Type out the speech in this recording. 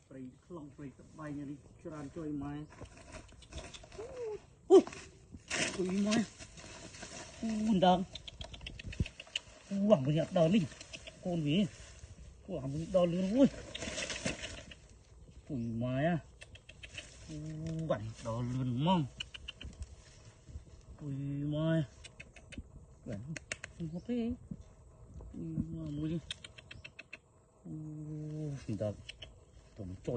Free long free tập bay như đi tràn chơi mai ui mai đằng quẳng một nhặt đờ linh con gì quẳng một đờ linh ui mai à vặn đờ linh mong ui mai vặn không thế ui mui ui đờ tổng trôi